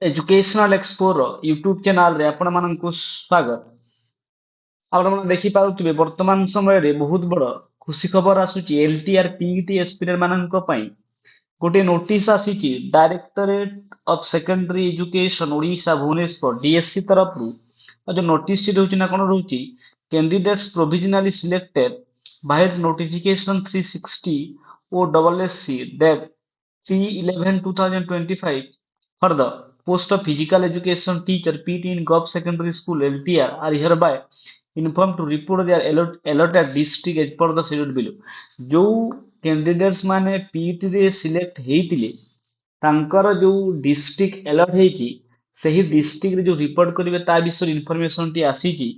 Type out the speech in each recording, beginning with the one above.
Educational एक्सपोर YouTube channel रे आपण माननकु स्वागत। आपण मन देखि पाउतबे वर्तमान समय रे बहुत बड़ खुशी खबर आसुची एलटीआर पीईटी एस्पिरेंट माननक पई गोटे नोटिस आसीची directorate of secondary education Odisha Bhubaneswar DSC तरफ रु जो नोटिस रहउची ना कोन रहउची candidates provisionally selected by notification 360 O double SC date 3/11/2025 for the post of physical education teacher PT in Gov Secondary School LTR are hereby informed to report their allotted district as per the schedule below। जो candidates माने PT रे select हेइतिले तांकर जो district allot ହେଇଛି ସେହି district रे जो report करिवे ता विषय इन्फॉर्मेशन टी आसीची।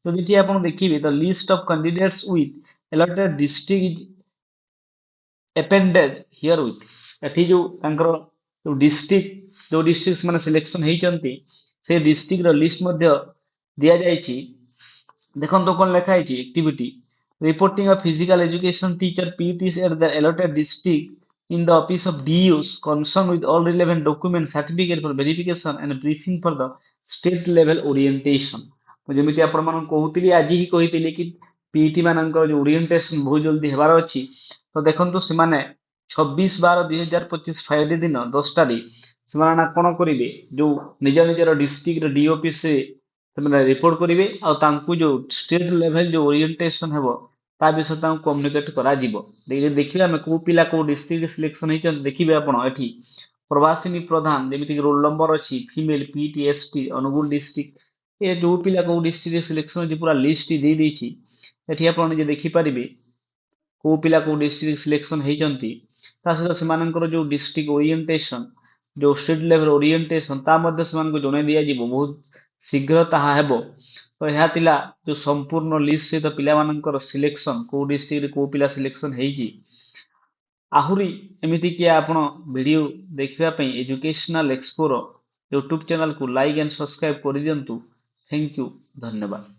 तो जेठी आपण देखिबे the list of candidates with allotted district appended herewith एठी जो तांकर जो डिस्ट्रिक्ट ମାନେ सिलेक्शन ହେଇଛନ୍ତି से डिस्ट्रिक्ट ର लिस्ट ମଧ୍ୟ दिया जायछि। देखंतो कोन लेखा ହେଇछि activity reporting of physical education teacher PTs at the allotted district in the office of DUs concerned with all relevant documents certificate for verification and briefing for the state level orientation। ମୁଁ ଯେମିତି ଆପଣ ମାନଙ୍କୁ କହୁଥିଲି ଆଜି ହିଁ କହିଥିଲି କି PT ମାନଙ୍କର जो ओरिएंटेशन बहुत जल्दी हेबार अछि। तो देखंतो ସେମାନେ 26/12/2025 फ्राइडे दिन 10 टा रे ସେମାନେ କଣ କରିବେ जो निज निजर डिस्ट्रिक्ट ର डी ऑफिस से ସେମାନେ रिपोर्ट करिवे आ तांकु जो स्टेट लेवल जो ओरिएंटेशन हेबो ता विषय तांकु कम्युनिकेट करा जिवो। देखिबे हम को पिला को डिस्ट्रिक्ट सिलेक्शन हेचन देखिबे आपण एठी प्रवासिनी प्रधान जेमिति रोल नंबर अछि फीमेल पीटीएसटी अनुगुल डिस्ट्रिक्ट ए जो पिला को डिस्ट्रिक्ट सिलेक्शन जे पूरा लिस्ट दे देछि एठी आपण जे देखि परिबे को पिला को डिस्ट्रिक्ट सिलेक्शन हेचंती ता सहित सेमानकर जो डिस्ट्रिक्ट ओरिएंटेशन जो स्टेट लेवल ओरिएंटेशन ता मध्ये सेमानक जणे दिया जिवो बहुत शीघ्र ताहा हेबो। तो ଏହା ଥିଲା जो संपूर्ण लिस्ट सहित पिला मानकर सिलेक्शन को डिस्ट्रिक्ट रे को पिला सिलेक्शन हेइची। आहुरी एमिति कि आपण वीडियो देखिबा पई एजुकेशनल एक्सप्लोर यूट्यूब चैनल को लाइक एंड सब्सक्राइब करि दियंतु। थैंक यू धन्यवाद।